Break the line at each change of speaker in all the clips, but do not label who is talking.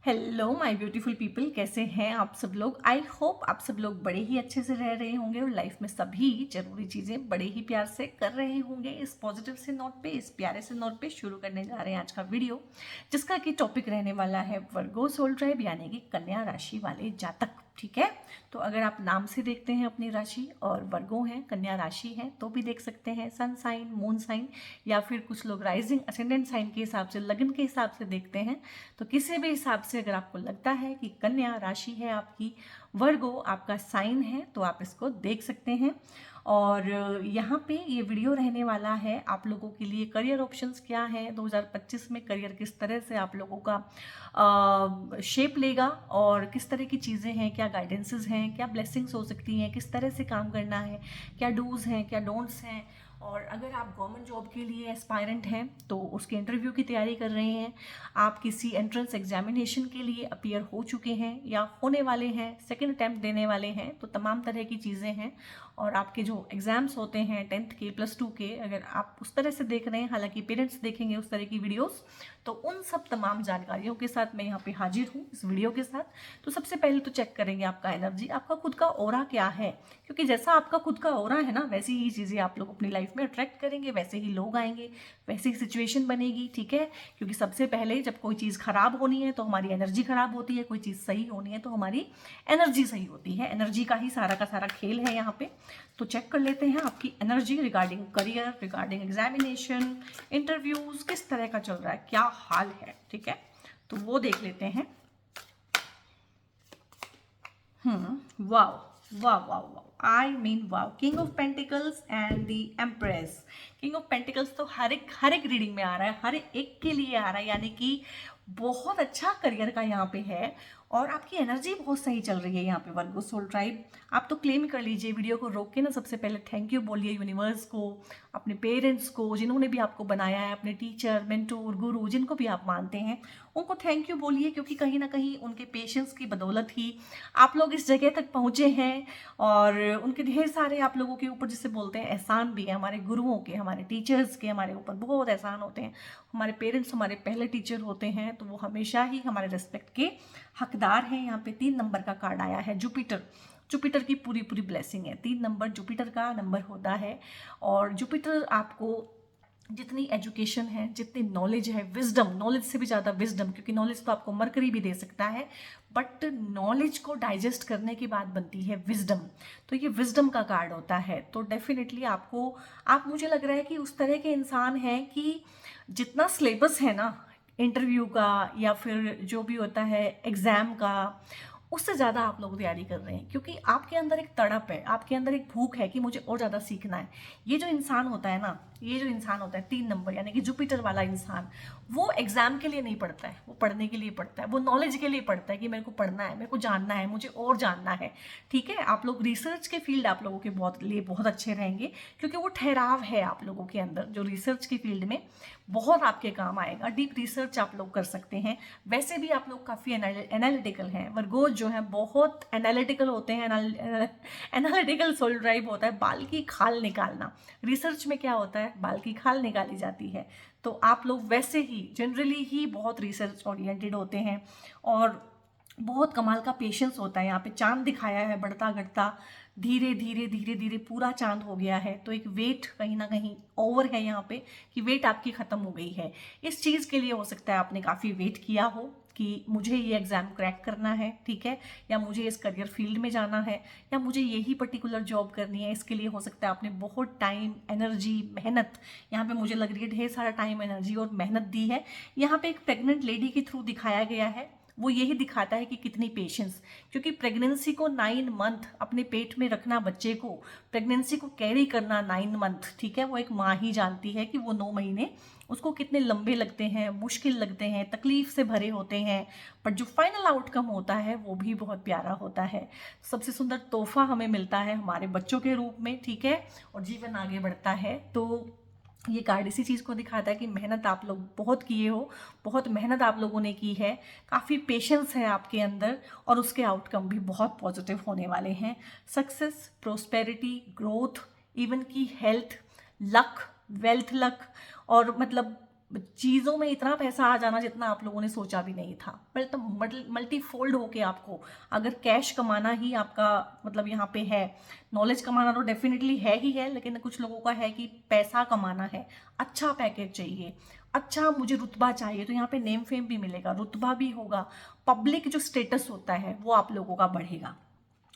Hello my beautiful people, कैसे हैं आप सब लोग। आई होप आप सब लोग बड़े ही अच्छे से रह रहे होंगे और लाइफ में सभी जरूरी चीज़ें बड़े ही प्यार से कर रहे होंगे। इस पॉजिटिव से नोट पे, इस प्यारे से नोट पे शुरू करने जा रहे हैं आज का वीडियो, जिसका कि टॉपिक रहने वाला है वर्गो सोल ट्राइब यानी कि कन्या राशि वाले जातक। ठीक है, तो अगर आप नाम से देखते हैं अपनी राशि और वर्गो हैं, कन्या राशि है, तो भी देख सकते हैं सन साइन, मून साइन, या फिर कुछ लोग राइजिंग असेंडेंट साइन के हिसाब से, लगन के हिसाब से देखते हैं। तो किसी भी हिसाब से अगर आपको लगता है कि कन्या राशि है आपकी, वर्गो आपका साइन है, तो आप इसको देख सकते हैं। और यहाँ पे ये वीडियो रहने वाला है आप लोगों के लिए करियर ऑप्शंस क्या है 2025 में, करियर किस तरह से आप लोगों का शेप लेगा और किस तरह की चीज़ें हैं, क्या गाइडेंसेस हैं, क्या ब्लेसिंग्स हो सकती हैं, किस तरह से काम करना है, क्या डूज हैं, क्या डोंट्स हैं। और अगर आप गवर्नमेंट जॉब के लिए एस्पायरेंट हैं तो उसके इंटरव्यू की तैयारी कर रहे हैं, आप किसी एंट्रेंस एग्जामिनेशन के लिए अपीयर हो चुके हैं या होने वाले हैं, सेकेंड अटैम्प्ट देने वाले हैं, तो तमाम तरह की चीज़ें हैं। और आपके जो एग्ज़ाम्स होते हैं 10th के, +2 के, अगर आप उस तरह से देख रहे हैं, हालांकि पेरेंट्स देखेंगे उस तरह की वीडियोस, तो उन सब तमाम जानकारियों के साथ मैं यहाँ पे हाजिर हूँ इस वीडियो के साथ। तो सबसे पहले तो चेक करेंगे आपका एनर्जी, आपका खुद का ऑरा क्या है, क्योंकि जैसा आपका खुद का ऑरा है ना, वैसी ही चीज़ें आप लोग अपनी लाइफ में अट्रैक्ट करेंगे, वैसे ही लोग आएंगे, वैसी ही सिचुएशन बनेगी। ठीक है, क्योंकि सबसे पहले जब कोई चीज़ खराब होनी है तो हमारी एनर्जी खराब होती है, कोई चीज़ सही होनी है तो हमारी एनर्जी सही होती है। एनर्जी का ही सारा का सारा खेल है यहाँ पे। तो चेक कर लेते हैं आपकी energy regarding career, regarding examination, interviews किस तरह का चल रहा है, क्या हाल है। ठीक है, तो वो देख लेते हैं। वाओ वाह वाह वाह, I mean wow, king of pentacles and the empress. King of pentacles तो हर एक रीडिंग में आ रहा है, हर एक के लिए आ रहा है, यानी कि बहुत अच्छा करियर का यहाँ पे है और आपकी एनर्जी बहुत सही चल रही है यहाँ पे वर्गो सोल ट्राइब। आप तो क्लेम कर लीजिए, वीडियो को रोक के ना सबसे पहले थैंक यू बोलिए यूनिवर्स को, अपने पेरेंट्स को जिन्होंने भी आपको बनाया है, अपने टीचर, मेंटोर, गुरु, जिनको भी आप मानते हैं उनको थैंक यू बोलिए, क्योंकि कहीं ना कहीं उनके पेशेंस की बदौलत ही आप लोग इस जगह तक पहुँचे हैं। और उनके ढेर सारे आप लोगों के ऊपर, जिसे बोलते हैं एहसान भी है, हमारे गुरुओं के, हमारे टीचर्स के हमारे ऊपर बहुत एहसान होते हैं। हमारे पेरेंट्स हमारे पहले टीचर होते हैं, तो वो हमेशा ही हमारे रिस्पेक्ट के हकदार हैं। यहाँ पे 3 नंबर का कार्ड आया है, जुपिटर। जुपिटर की पूरी पूरी ब्लेसिंग है, 3 नंबर जुपिटर का नंबर होता है। और जुपिटर आपको जितनी एजुकेशन है, जितनी नॉलेज है, विजडम, नॉलेज से भी ज़्यादा विजडम, क्योंकि नॉलेज तो आपको मरकरी भी दे सकता है, बट नॉलेज को डाइजेस्ट करने के बाद बनती है विजडम। तो ये विजडम का कार्ड होता है। तो डेफिनेटली आपको, आप, मुझे लग रहा है कि उस तरह के इंसान हैं कि जितना सिलेबस है ना इंटरव्यू का या फिर जो भी होता है एग्ज़ाम का, उससे ज़्यादा आप लोग तैयारी कर रहे हैं, क्योंकि आपके अंदर एक तड़प है, आपके अंदर एक भूख है कि मुझे और ज़्यादा सीखना है। ये जो इंसान होता है ना, ये जो इंसान होता है 3 नंबर यानी कि जुपिटर वाला इंसान, वो एग्जाम के लिए नहीं पढ़ता है, वो पढ़ने के लिए पढ़ता है, वो नॉलेज के लिए पढ़ता है कि मेरे को पढ़ना है, मेरे को जानना है, मुझे और जानना है। ठीक है, आप लोग रिसर्च के फील्ड आप लोगों के बहुत लिए बहुत अच्छे रहेंगे, क्योंकि वो ठहराव है आप लोगों के अंदर जो रिसर्च के फील्ड में बहुत आपके काम आएगा। डीप रिसर्च आप लोग कर सकते हैं। वैसे भी आप लोग काफ़ी एनालिटिकल हैं, वर्गोज जो है बहुत एनालिटिकल होते हैं। एनालिटिकल सोल ड्राइव होता है बाल की खाल निकालना। रिसर्च में क्या होता है, बाल की खाल निकाली जाती है। तो आप लोग वैसे ही जनरली ही बहुत रिसर्च ओरिएंटेड होते हैं और बहुत कमाल का पेशेंस होता है। यहाँ पे चांद दिखाया है बढ़ता घटता, धीरे धीरे धीरे धीरे पूरा चांद हो गया है, तो एक वेट कहीं ना कहीं ओवर है यहाँ पे कि वेट आपकी ख़त्म हो गई है। इस चीज़ के लिए हो सकता है आपने काफ़ी वेट किया हो कि मुझे ये एग्ज़ाम क्रैक करना है, ठीक है, या मुझे इस करियर फील्ड में जाना है, या मुझे यही पर्टिकुलर जॉब करनी है। इसके लिए हो सकता है आपने बहुत टाइम, एनर्जी, मेहनत, यहाँ पे मुझे लग रही है ढेर सारा टाइम, एनर्जी और मेहनत दी है। यहाँ पे एक प्रेग्नेंट लेडी के थ्रू दिखाया गया है, वो यही दिखाता है कि कितनी पेशेंस, क्योंकि प्रेगनेंसी को 9 मंथ अपने पेट में रखना, बच्चे को प्रेगनेंसी को कैरी करना 9 मंथ, ठीक है, वो एक माँ ही जानती है कि वो 9 महीने उसको कितने लंबे लगते हैं, मुश्किल लगते हैं, तकलीफ से भरे होते हैं, पर जो फाइनल आउटकम होता है वो भी बहुत प्यारा होता है। सबसे सुंदर तोहफा हमें मिलता है हमारे बच्चों के रूप में, ठीक है, और जीवन आगे बढ़ता है। तो ये कार्ड इसी चीज़ को दिखाता है कि मेहनत आप लोग बहुत किए हो, बहुत मेहनत आप लोगों ने की है, काफ़ी पेशेंस है आपके अंदर और उसके आउटकम भी बहुत पॉजिटिव होने वाले हैं। सक्सेस, प्रोस्पेरिटी, ग्रोथ, इवन की हेल्थ, लक, वेल्थ लक, और मतलब चीज़ों में इतना पैसा आ जाना जितना आप लोगों ने सोचा भी नहीं था। मल्टी फोल्ड होके आपको अगर कैश कमाना ही आपका मतलब यहाँ पे है, नॉलेज कमाना तो डेफिनेटली है ही है, लेकिन कुछ लोगों का है कि पैसा कमाना है, अच्छा पैकेज चाहिए, अच्छा मुझे रुतबा चाहिए, तो यहाँ पे नेम फेम भी मिलेगा, रुतबा भी होगा, पब्लिक जो स्टेटस होता है वो आप लोगों का बढ़ेगा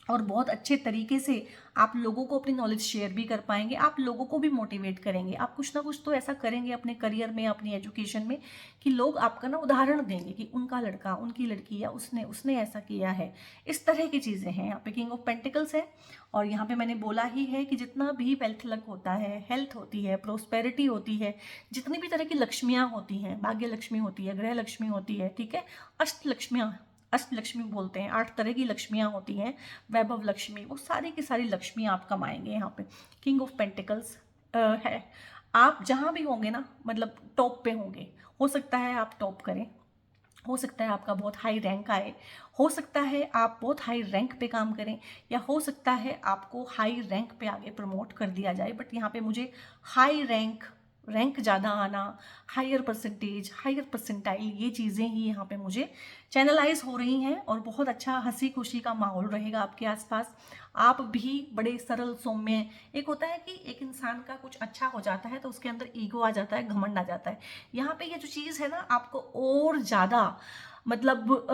और बहुत अच्छे तरीके से आप लोगों को अपनी नॉलेज शेयर भी कर पाएंगे, आप लोगों को भी मोटिवेट करेंगे। आप कुछ ना कुछ तो ऐसा करेंगे अपने करियर में, अपनी एजुकेशन में, कि लोग आपका ना उदाहरण देंगे कि उनका लड़का, उनकी लड़की या उसने उसने ऐसा किया है। इस तरह की चीज़ें हैं। यहाँ पे किंग ऑफ पेंटिकल्स है और यहाँ पे मैंने बोला ही है कि जितना भी वेल्थ लक होता है, हेल्थ होती है, प्रोस्पेरिटी होती है, जितनी भी तरह की लक्ष्मियाँ होती हैं, भाग्य लक्ष्मी होती है, ग्रह लक्ष्मी होती है, ठीक है, अष्ट लक्ष्मी बोलते हैं, 8 तरह की लक्ष्मियाँ होती हैं, वैभव लक्ष्मी, वो सारी की सारी लक्ष्मी आप कमाएंगे। यहाँ पे किंग ऑफ पेंटिकल्स है। आप जहाँ भी होंगे ना, मतलब टॉप पे होंगे, हो सकता है आप टॉप करें, हो सकता है आपका बहुत हाई रैंक आए, हो सकता है आप बहुत हाई रैंक पे काम करें, या हो सकता है आपको हाई रैंक पे आगे प्रमोट कर दिया जाए। बट यहाँ पे मुझे हाई रैंक ज़्यादा आना, हायर परसेंटेज, हायर परसेंटाइल, ये चीज़ें ही यहाँ पे मुझे चैनलाइज हो रही हैं और बहुत अच्छा हंसी खुशी का माहौल रहेगा आपके आसपास। आप भी बड़े सरल सौम्य, एक होता है कि एक इंसान का कुछ अच्छा हो जाता है तो उसके अंदर ईगो आ जाता है, घमंड आ जाता है। यहाँ पे ये जो चीज़ है ना, आपको और ज़्यादा मतलब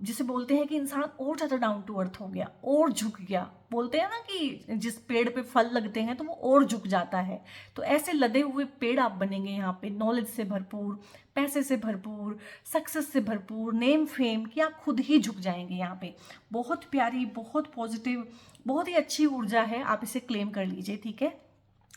जिसे बोलते हैं कि इंसान और ज़्यादा डाउन टू अर्थ हो गया और झुक गया। बोलते हैं ना कि जिस पेड़ पे फल लगते हैं तो वो और झुक जाता है, तो ऐसे लदे हुए पेड़ आप बनेंगे यहाँ पे, नॉलेज से भरपूर, पैसे से भरपूर, सक्सेस से भरपूर, नेम फेम, कि आप खुद ही झुक जाएंगे यहाँ पे। बहुत प्यारी, बहुत पॉजिटिव, बहुत ही अच्छी ऊर्जा है, आप इसे क्लेम कर लीजिए, ठीक है।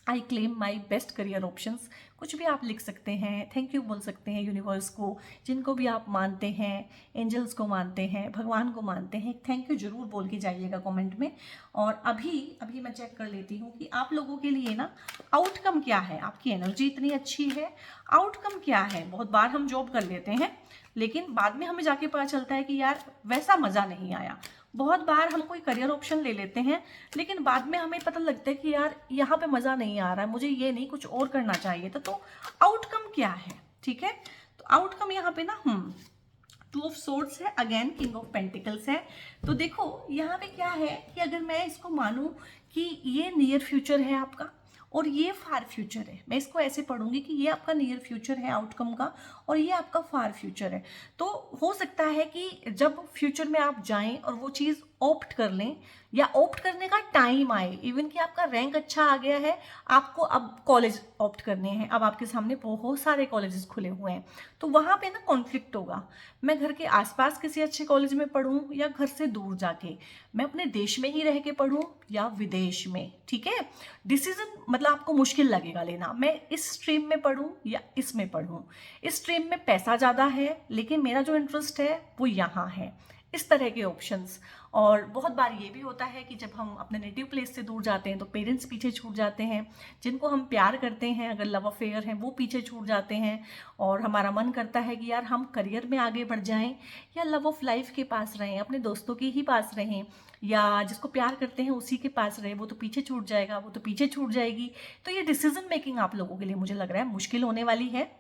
I claim my best career options, कुछ भी आप लिख सकते हैं, थैंक यू बोल सकते हैं यूनिवर्स को, जिनको भी आप मानते हैं, एंजल्स को मानते हैं, भगवान को मानते हैं, थैंक यू जरूर बोल के जाइएगा कमेंट में। और अभी मैं चेक कर लेती हूँ कि आप लोगों के लिए ना आउटकम क्या है। आपकी एनर्जी इतनी अच्छी है, आउटकम क्या है। बहुत बार हम जॉब कर लेते हैं लेकिन बाद में हमें जाके पता चलता है कि यार वैसा मज़ा नहीं आया। बहुत बार हम कोई करियर ऑप्शन ले लेते हैं लेकिन बाद में हमें पता लगता है कि यार यहाँ पे मज़ा नहीं आ रहा है, मुझे ये नहीं कुछ और करना चाहिए था। तो आउटकम क्या है, ठीक है। तो आउटकम यहाँ पे ना 2 ऑफ सोर्ड्स है, अगेन किंग ऑफ पेंटिकल्स है। तो देखो यहाँ पे क्या है कि अगर मैं इसको मानूं कि ये नियर फ्यूचर है आपका और ये फार फ्यूचर है, मैं इसको ऐसे पढ़ूंगी कि ये आपका नियर फ्यूचर है आउटकम का और ये आपका फार फ्यूचर है। तो हो सकता है कि जब फ्यूचर में आप जाएं और वो चीज़ ऑप्ट कर लें या ऑप्ट करने का टाइम आए, इवन कि आपका रैंक अच्छा आ गया है, आपको अब कॉलेज ऑप्ट करने हैं, अब आपके सामने बहुत सारे कॉलेजेस खुले हुए हैं, तो वहाँ पे ना कॉन्फ्लिक्ट होगा। मैं घर के आसपास किसी अच्छे कॉलेज में पढ़ूँ या घर से दूर जाके, मैं अपने देश में ही रह के पढ़ूँ या विदेश में, ठीक है। डिसीजन मतलब आपको मुश्किल लगेगा लेना, मैं इस स्ट्रीम में पढ़ूँ या इसमें पढ़ूँ, इस स्ट्रीम में पैसा ज़्यादा है लेकिन मेरा जो इंटरेस्ट है वो यहाँ है, इस तरह के ऑप्शंस। और बहुत बार ये भी होता है कि जब हम अपने नेटिव प्लेस से दूर जाते हैं तो पेरेंट्स पीछे छूट जाते हैं, जिनको हम प्यार करते हैं, अगर लव अफेयर हैं वो पीछे छूट जाते हैं और हमारा मन करता है कि यार हम करियर में आगे बढ़ जाएं या लव ऑफ लाइफ के पास रहें, अपने दोस्तों के ही पास रहें, या जिसको प्यार करते हैं उसी के पास रहे, वो तो पीछे छूट जाएगा, वो तो पीछे छूट जाएगी। तो ये डिसीजन मेकिंग आप लोगों के लिए मुझे लग रहा है मुश्किल होने वाली है,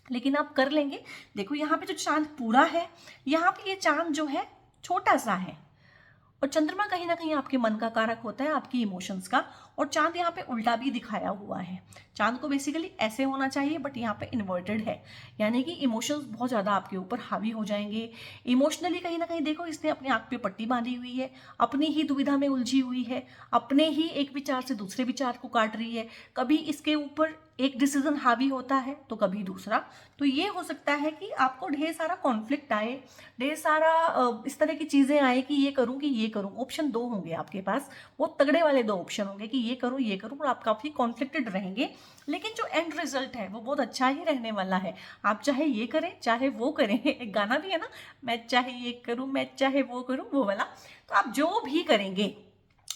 लेकिन आप कर लेंगे। देखो यहाँ पे जो चांद पूरा है, यहाँ पे ये चांद जो है छोटा सा है और चंद्रमा कहीं ना कहीं आपके मन का कारक होता है, आपकी इमोशंस का, और चांद यहाँ पे उल्टा भी दिखाया हुआ है। चांद को बेसिकली ऐसे होना चाहिए बट यहाँ पे इन्वर्टेड है, यानी कि इमोशंस बहुत ज़्यादा आपके ऊपर हावी हो जाएंगे। इमोशनली कहीं ना कहीं देखो इसने अपने आँख पे पट्टी बांधी हुई है, अपनी ही दुविधा में उलझी हुई है, अपने ही एक विचार से दूसरे विचार को काट रही है। कभी इसके ऊपर एक डिसीजन हावी होता है तो कभी दूसरा। तो ये हो सकता है कि आपको ढेर सारा कॉन्फ्लिक्ट आए, ढेर सारा इस तरह की चीज़ें आए कि ये करूँ कि ये करूँ। ऑप्शन 2 होंगे आपके पास, वो तगड़े वाले 2 ऑप्शन होंगे कि ये करूँ, और आप काफ़ी कॉन्फ्लिक्टेड रहेंगे, लेकिन जो एंड रिजल्ट है वो बहुत अच्छा ही रहने वाला है। आप चाहे ये करें चाहे वो करें, एक गाना भी है ना, मैं चाहे ये करूँ मैं चाहे वो करूँ, वो वाला। तो आप जो भी करेंगे,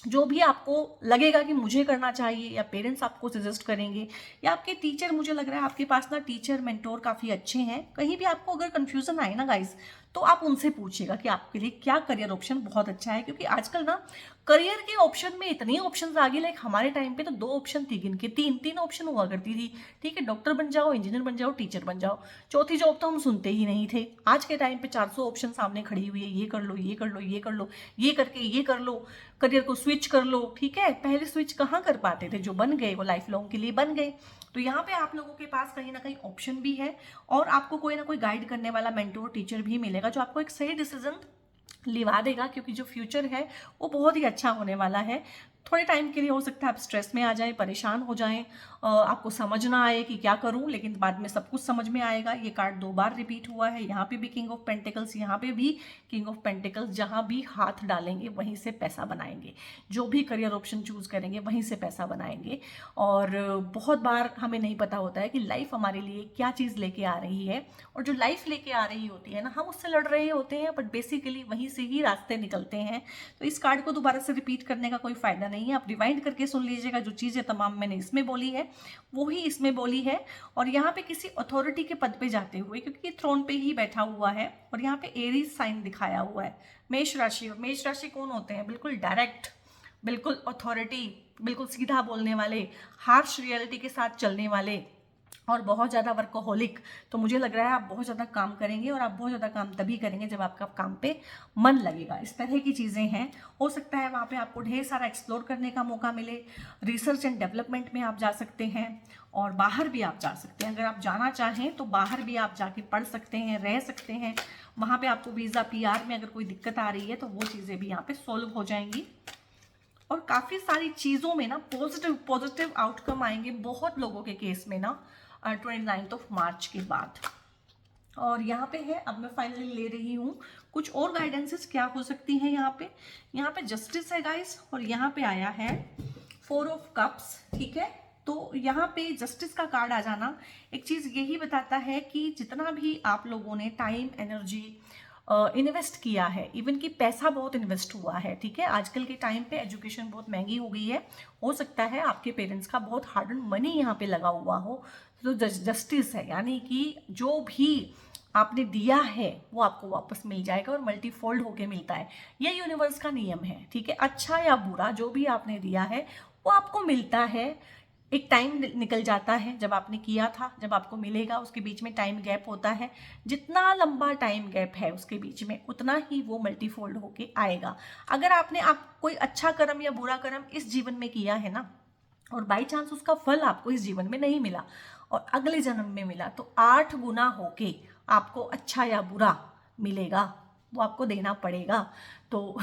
जो भी आपको लगेगा कि मुझे करना चाहिए, या पेरेंट्स आपको सजेस्ट करेंगे, या आपके टीचर, मुझे लग रहा है आपके पास ना टीचर मेंटोर काफ़ी अच्छे हैं। कहीं भी आपको अगर कन्फ्यूज़न आए ना गाइस, तो आप उनसे पूछिएगा कि आपके लिए क्या करियर ऑप्शन बहुत अच्छा है, क्योंकि आजकल ना करियर के ऑप्शन में इतने ऑप्शन आ गए, लाइक हमारे टाइम पे तो 2 ऑप्शन थी, गिन के 3 ऑप्शन हुआ करती थी, ठीक है, डॉक्टर बन जाओ, इंजीनियर बन जाओ, टीचर बन जाओ, चौथी जॉब तो हम सुनते ही नहीं थे। आज के टाइम पे 400 ऑप्शन सामने खड़ी हुई है, ये कर लो, ये कर लो, ये कर लो, ये करके ये कर लो, करियर को स्विच कर लो, ठीक है। पहले स्विच कहाँ कर पाते थे, जो बन गए वो लाइफ लॉन्ग के लिए बन गए। तो यहाँ पे आप लोगों के पास कहीं ना कहीं ऑप्शन भी है, और आपको कोई ना कोई गाइड करने वाला मेंटोर टीचर भी मिलेगा, जो आपको एक सही डिसीजन लिवा देगा, क्योंकि जो फ्यूचर है वो बहुत ही अच्छा होने वाला है। थोड़े टाइम के लिए हो सकता है आप स्ट्रेस में आ जाएं, परेशान हो जाएं, आपको समझ ना आए कि क्या करूं, लेकिन बाद में सब कुछ समझ में आएगा। ये कार्ड 2 बार रिपीट हुआ है, यहाँ पे भी किंग ऑफ पेंटिकल्स, यहाँ पे भी किंग ऑफ पेंटिकल्स। जहाँ भी हाथ डालेंगे वहीं से पैसा बनाएंगे, जो भी करियर ऑप्शन चूज करेंगे वहीं से पैसा बनाएंगे। और बहुत बार हमें नहीं पता होता है कि लाइफ हमारे लिए क्या चीज़ लेके आ रही है, और जो लाइफ लेके आ रही होती है ना, हम उससे लड़ रहे होते हैं, बट बेसिकली वहीं से ही रास्ते निकलते हैं। तो इस कार्ड को दोबारा से रिपीट करने का कोई फायदा नहीं है, आप रिवाइंड करके सुन लीजिएगा। जो चीज़ें तमाम मैंने इसमें बोली है वो ही इसमें बोली है। और यहाँ पे किसी अथॉरिटी के पद पे जाते हुए, क्योंकि थ्रोन पे ही बैठा हुआ है, और यहाँ पे एरीज साइन दिखाया हुआ है, मेष राशि। और मेष राशि कौन होते हैं, बिल्कुल डायरेक्ट, बिल्कुल अथॉरिटी, बिल्कुल सीधा बोलने वाले, हार्श रियलिटी के साथ चलने वाले, और बहुत ज़्यादा वर्कोहोलिक। तो मुझे लग रहा है आप बहुत ज़्यादा काम करेंगे, और आप बहुत ज़्यादा काम तभी करेंगे जब आपका काम पे मन लगेगा। इस तरह की चीज़ें हैं। हो सकता है वहाँ पे आपको ढेर सारा एक्सप्लोर करने का मौका मिले, रिसर्च एंड डेवलपमेंट में आप जा सकते हैं, और बाहर भी आप जा सकते हैं। अगर आप जाना चाहें तो बाहर भी आप जाके पढ़ सकते हैं, रह सकते हैं। वहाँ पर आपको वीज़ा PR में अगर कोई दिक्कत आ रही है तो वो चीज़ें भी यहाँ पर सॉल्व हो जाएंगी। और काफ़ी सारी चीज़ों में ना पॉजिटिव आउटकम आएंगे बहुत लोगों के केस में ना 29 मार्च के बाद। और यहाँ पे है, अब मैं फाइनली ले रही हूँ कुछ और गाइडेंसेस क्या हो सकती हैं। यहाँ पे जस्टिस है गाइस, और यहाँ पे आया है 4 ऑफ कप्स, ठीक है। तो यहाँ पे जस्टिस का कार्ड आ जाना एक चीज़ यही बताता है कि जितना भी आप लोगों ने टाइम, एनर्जी इन्वेस्ट किया है, इवन कि पैसा बहुत इन्वेस्ट हुआ है, ठीक है। आजकल के टाइम पे एजुकेशन बहुत महंगी हो गई है, हो सकता है आपके पेरेंट्स का बहुत हार्ड अर्न मनी यहाँ पे लगा हुआ हो। तो जस्टिस है, यानी कि जो भी आपने दिया है वो आपको वापस मिल जाएगा, और मल्टीफोल्ड होके मिलता है। ये यूनिवर्स का नियम है, ठीक है। अच्छा या बुरा जो भी आपने दिया है वो आपको मिलता है। एक टाइम निकल जाता है जब आपने किया था, जब आपको मिलेगा, उसके बीच में टाइम गैप होता है। जितना लंबा टाइम गैप है उसके बीच में, उतना ही वो मल्टीफोल्ड होके आएगा। अगर आपने कोई अच्छा कर्म या बुरा कर्म इस जीवन में किया है ना, और बाई चांस उसका फल आपको इस जीवन में नहीं मिला और अगले जन्म में मिला, तो 8 गुना होके आपको अच्छा या बुरा मिलेगा, वो आपको देना पड़ेगा। तो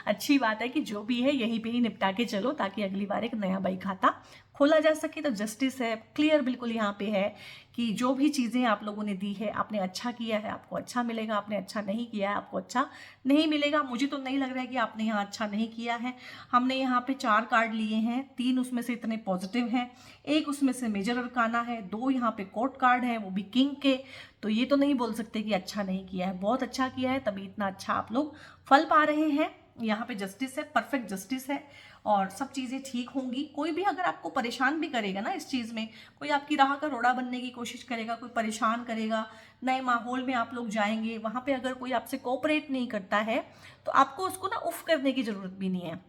अच्छी बात है कि जो भी है यहीं पे ही निपटा के चलो, ताकि अगली बार एक नया बही खाता खोला जा सके। तो जस्टिस है, क्लियर बिल्कुल यहाँ पे है कि जो भी चीज़ें आप लोगों ने दी है, आपने अच्छा किया है आपको अच्छा मिलेगा, आपने अच्छा नहीं किया है आपको अच्छा नहीं मिलेगा। मुझे तो नहीं लग रहा है कि आपने यहाँ अच्छा नहीं किया है। हमने यहाँ पे 4 कार्ड लिए हैं, 3 उसमें से इतने पॉजिटिव हैं, 1 उसमें से मेजर अरकाना है, 2 यहाँ पे कोर्ट कार्ड है, वो भी किंग के। तो ये तो नहीं बोल सकते कि अच्छा नहीं किया है, बहुत अच्छा किया है, तभी इतना अच्छा आप लोग फल पा रहे हैं। यहाँ पे जस्टिस है, परफेक्ट जस्टिस है, और सब चीज़ें ठीक होंगी। कोई भी अगर आपको परेशान भी करेगा ना इस चीज़ में, कोई आपकी राह का रोड़ा बनने की कोशिश करेगा, कोई परेशान करेगा, नए माहौल में आप लोग जाएंगे, वहाँ पे अगर कोई आपसे कोऑपरेट नहीं करता है तो आपको उसको ना उफ करने की ज़रूरत भी नहीं है।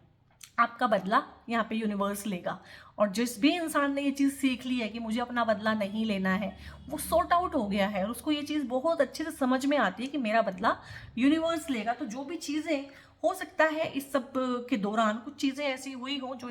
आपका बदला यहाँ पे यूनिवर्स लेगा। और जिस भी इंसान ने ये चीज़ सीख ली है कि मुझे अपना बदला नहीं लेना है, वो सॉर्ट आउट हो गया है, और उसको ये चीज़ बहुत अच्छे से समझ में आती है कि मेरा बदला यूनिवर्स लेगा। तो जो भी चीज़ें, हो सकता है इस सब के दौरान कुछ चीज़ें ऐसी हुई हों जो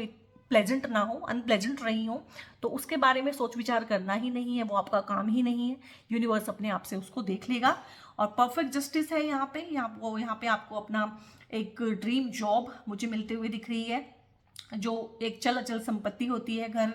प्लेजेंट ना हो, अनप्लेजेंट रही हो, तो उसके बारे में सोच विचार करना ही नहीं है, वो आपका काम ही नहीं है। यूनिवर्स अपने आप से उसको देख लेगा। और परफेक्ट जस्टिस है यहाँ पे। यहाँ पे आपको अपना एक ड्रीम जॉब मुझे मिलते हुए दिख रही है, जो एक चल अचल संपत्ति होती है, घर,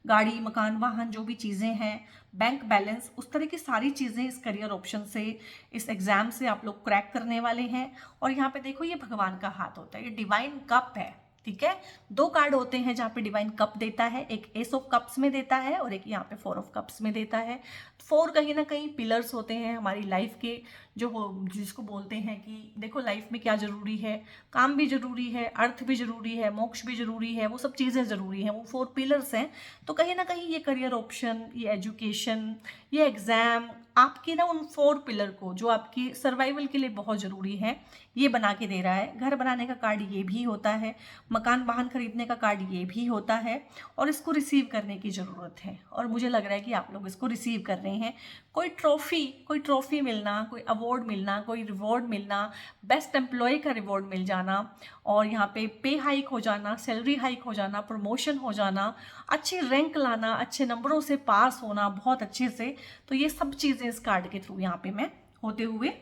गाड़ी, मकान, वाहन, जो भी चीज़ें हैं, बैंक बैलेंस, उस तरह की सारी चीज़ें इस करियर ऑप्शन से, इस एग्जाम से आप लोग क्रैक करने वाले हैं। और यहाँ पे देखो, ये भगवान का हाथ होता है, ये डिवाइन कप है, ठीक है। 2 कार्ड होते हैं जहाँ पे डिवाइन कप देता है, एक एस ऑफ कप्स में देता है और एक यहाँ पे 4 ऑफ कप्स में देता है। 4 कहीं ना कहीं पिलर्स होते हैं हमारी लाइफ के, जिसको बोलते हैं कि देखो लाइफ में क्या ज़रूरी है, काम भी ज़रूरी है, अर्थ भी ज़रूरी है, मोक्ष भी ज़रूरी है, वो सब चीज़ें ज़रूरी हैं, वो 4 पिलर्स हैं। तो कहीं ना कहीं ये करियर ऑप्शन, ये एजुकेशन, ये एग्ज़ाम, आपके ना उन 4 पिलर को जो आपकी सर्वाइवल के लिए बहुत ज़रूरी है, ये बना के दे रहा है। घर बनाने का कार्ड ये भी होता है, मकान वाहन खरीदने का कार्ड ये भी होता है, और इसको रिसीव करने की ज़रूरत है। और मुझे लग रहा है कि आप लोग इसको रिसीव कर रहे हैं। कोई ट्रॉफ़ी मिलना, कोई अवार्ड मिलना, कोई रिवॉर्ड मिलना, बेस्ट एम्प्लॉय का रिवॉर्ड मिल जाना, और यहाँ पे हाइक हो जाना, सैलरी हाइक हो जाना, प्रमोशन हो जाना, अच्छी रैंक लाना, अच्छे नंबरों से पास होना बहुत अच्छे से, तो ये सब चीज़ें इस कार्ड के थ्रू यहाँ पे मैं होते हुए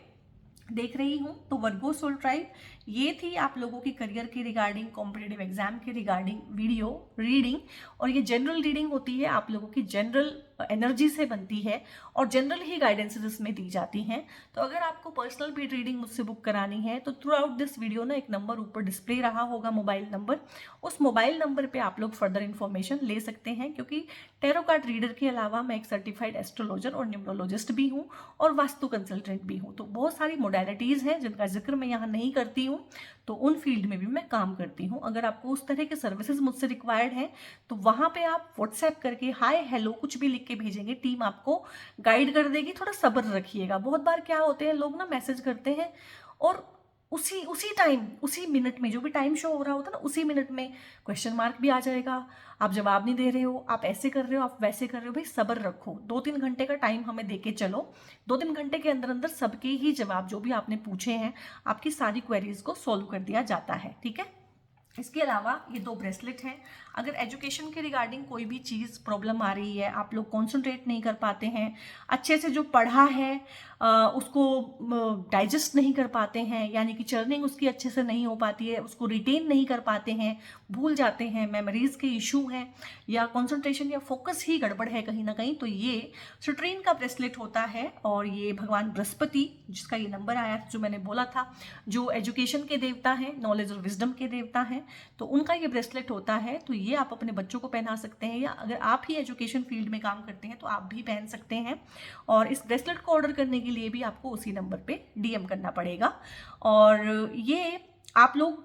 देख रही हूँ। तो वर्गो सोल ट्राइब, ये थी आप लोगों की करियर के रिगार्डिंग, कॉम्पिटिटिव एग्जाम के रिगार्डिंग वीडियो रीडिंग। और ये जनरल रीडिंग होती है, आप लोगों की जनरल एनर्जी से बनती है और जनरल ही गाइडेंसेस इसमें दी जाती हैं। तो अगर आपको पर्सनल बीट रीडिंग मुझसे बुक करानी है तो थ्रू आउट दिस वीडियो ना एक नंबर ऊपर डिस्प्ले रहा होगा, मोबाइल नंबर, उस मोबाइल नंबर पे आप लोग फर्दर इन्फॉर्मेशन ले सकते हैं। क्योंकि टैरो कार्ड रीडर के अलावा मैं एक सर्टिफाइड एस्ट्रोलॉजर और न्यूमरोलॉजिस्ट भी हूँ और वास्तु कंसल्टेंट भी हूँ। तो बहुत सारी मोडालिटीज़ हैं जिनका जिक्र मैं यहाँ नहीं करती हूँ, तो उन फील्ड में भी मैं काम करती हूँ। अगर आपको उस तरह के सर्विसेज मुझसे रिक्वायर्ड हैं तो वहाँ पे आप व्हाट्सएप करके हाय हेलो कुछ भी लिख के भेजेंगे, टीम आपको गाइड कर देगी। थोड़ा सब्र रखिएगा। बहुत बार क्या होते हैं, लोग ना मैसेज करते हैं और उसी टाइम, उसी मिनट में, जो भी टाइम शो हो रहा होता है ना, उसी मिनट में क्वेश्चन मार्क भी आ जाएगा, आप जवाब नहीं दे रहे हो, आप ऐसे कर रहे हो, आप वैसे कर रहे हो। भाई सब्र रखो, 2-3 घंटे का टाइम हमें देके चलो। 2-3 घंटे के अंदर अंदर सबके ही जवाब जो भी आपने पूछे हैं, आपकी सारी क्वेरीज को सॉल्व कर दिया जाता है। ठीक है। इसके अलावा ये 2 ब्रेसलेट हैं। अगर एजुकेशन के रिगार्डिंग कोई भी चीज़ प्रॉब्लम आ रही है, आप लोग कॉन्सेंट्रेट नहीं कर पाते हैं, अच्छे से जो पढ़ा है उसको डाइजेस्ट नहीं कर पाते हैं, यानी कि चर्निंग उसकी अच्छे से नहीं हो पाती है, उसको रिटेन नहीं कर पाते हैं, भूल जाते हैं, मेमोरीज के इशू हैं, या कॉन्सेंट्रेशन या फोकस ही गड़बड़ है कहीं ना कहीं, तो ये सिट्रीन का ब्रेसलेट होता है। और ये भगवान बृहस्पति, जिसका ये नंबर आया जो मैंने बोला था, जो एजुकेशन के देवता हैं, नॉलेज और विजडम के देवता हैं, तो उनका ये ब्रेसलेट होता है। तो ये आप अपने बच्चों को पहना सकते हैं, या अगर आप ही एजुकेशन फील्ड में काम करते हैं तो आप भी पहन सकते हैं। और इस ब्रेसलेट को ऑर्डर करने के लिए भी आपको उसी नंबर पे डीएम करना पड़ेगा। और ये आप लोग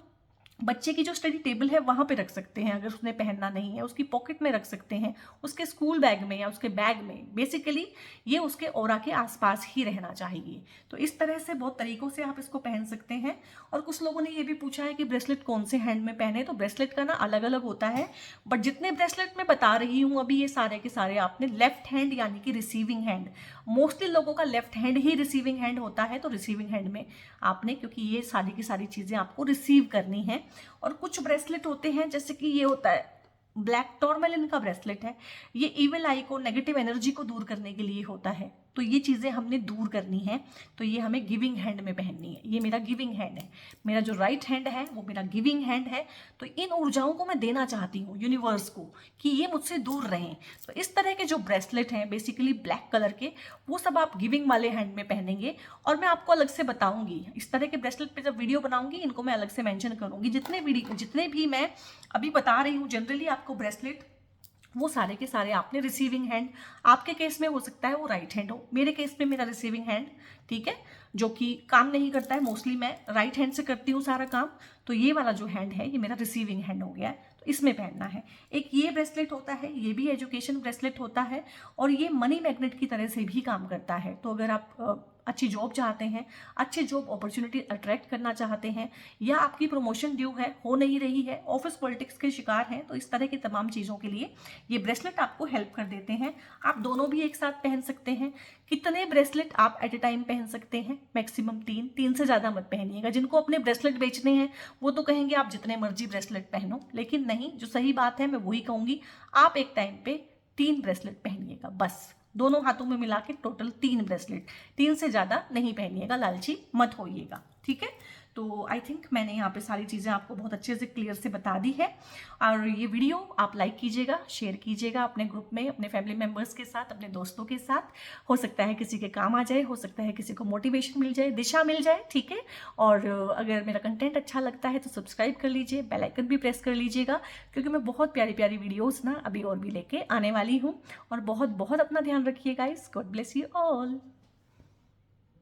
बच्चे की जो स्टडी टेबल है वहाँ पे रख सकते हैं। अगर उसने पहनना नहीं है, उसकी पॉकेट में रख सकते हैं, उसके स्कूल बैग में या उसके बैग में। बेसिकली ये उसके ऑरा के आसपास ही रहना चाहिए। तो इस तरह से बहुत तरीकों से आप इसको पहन सकते हैं। और कुछ लोगों ने ये भी पूछा है कि ब्रेसलेट कौन से हैंड में पहने, तो ब्रेसलेट का ना अलग अलग होता है, बट जितने ब्रेसलेट मैं बता रही हूँ अभी, ये सारे के सारे आपने लेफ्ट हैंड यानी कि रिसीविंग हैंड, मोस्टली लोगों का लेफ्ट हैंड ही रिसीविंग हैंड होता है, तो रिसीविंग हैंड में आपने, क्योंकि ये सारी की सारी चीज़ें आपको रिसीव करनी है। और कुछ ब्रेसलेट होते हैं, जैसे कि ये होता है ब्लैक टॉर्मेलिन का ब्रेसलेट है, ये इविल आई को, नेगेटिव एनर्जी को दूर करने के लिए होता है। तो ये चीज़ें हमने दूर करनी है, तो ये हमें गिविंग हैंड में पहननी है। ये मेरा गिविंग हैंड है, मेरा जो राइट हैंड है वो मेरा गिविंग हैंड है। तो इन ऊर्जाओं को मैं देना चाहती हूँ यूनिवर्स को कि ये मुझसे दूर रहें। तो इस तरह के जो ब्रेसलेट हैं बेसिकली ब्लैक कलर के, वो सब आप गिविंग वाले हैंड में पहनेंगे। और मैं आपको अलग से बताऊंगी इस तरह के ब्रेसलेट पे, जब वीडियो बनाऊंगी इनको मैं अलग से मेंशन करूंगी। जितने भी मैं अभी बता रही हूँ जनरली आपको ब्रेसलेट, वो सारे के सारे आपने रिसीविंग हैंड, आपके केस में हो सकता है वो राइट हैंड हो, मेरे केस में मेरा रिसीविंग हैंड, ठीक है, जो कि काम नहीं करता है, मोस्टली मैं राइट हैंड से करती हूँ सारा काम। तो ये वाला जो हैंड है ये मेरा रिसीविंग हैंड हो गया है, तो इसमें पहनना है। एक ये ब्रेसलेट होता है, ये भी एजुकेशन ब्रेसलेट होता है, और ये मनी मैग्नेट की तरह से भी काम करता है। तो अगर आप अच्छी जॉब चाहते हैं, अच्छी जॉब अपॉर्चुनिटी अट्रैक्ट करना चाहते हैं, या आपकी प्रमोशन ड्यू है, हो नहीं रही है, ऑफिस पॉलिटिक्स के शिकार हैं, तो इस तरह की तमाम चीज़ों के लिए ये ब्रेसलेट आपको हेल्प कर देते हैं। आप दोनों भी एक साथ पहन सकते हैं। कितने ब्रेसलेट आप एट ए टाइम पहन सकते हैं? मैक्सिमम 3 से ज़्यादा मत पहनिएगा। जिनको अपने ब्रेसलेट बेचने हैं वो तो कहेंगे आप जितने मर्जी ब्रेसलेट पहनो, लेकिन नहीं, जो सही बात है मैं वही कहूँगी, आप एक टाइम पे 3 ब्रेसलेट पहनिएगा बस, दोनों हाथों में मिला के टोटल 3 ब्रेसलेट, 3 से ज़्यादा नहीं पहनिएगा, लालची मत होइएगा, ठीक है। तो आई थिंक मैंने यहाँ पे सारी चीज़ें आपको बहुत अच्छे से क्लियर से बता दी है। और ये वीडियो आप लाइक कीजिएगा, शेयर कीजिएगा अपने ग्रुप में, अपने फैमिली मेम्बर्स के साथ, अपने दोस्तों के साथ। हो सकता है किसी के काम आ जाए, हो सकता है किसी को मोटिवेशन मिल जाए, दिशा मिल जाए, ठीक है। और अगर मेरा कंटेंट अच्छा लगता है तो सब्सक्राइब कर लीजिए, बेल आइकन भी प्रेस कर लीजिएगा, क्योंकि मैं बहुत प्यारी प्यारी वीडियोज़ ना अभी और भी लेके आने वाली हूँ। और बहुत बहुत अपना ध्यान रखिए guys. God bless you all.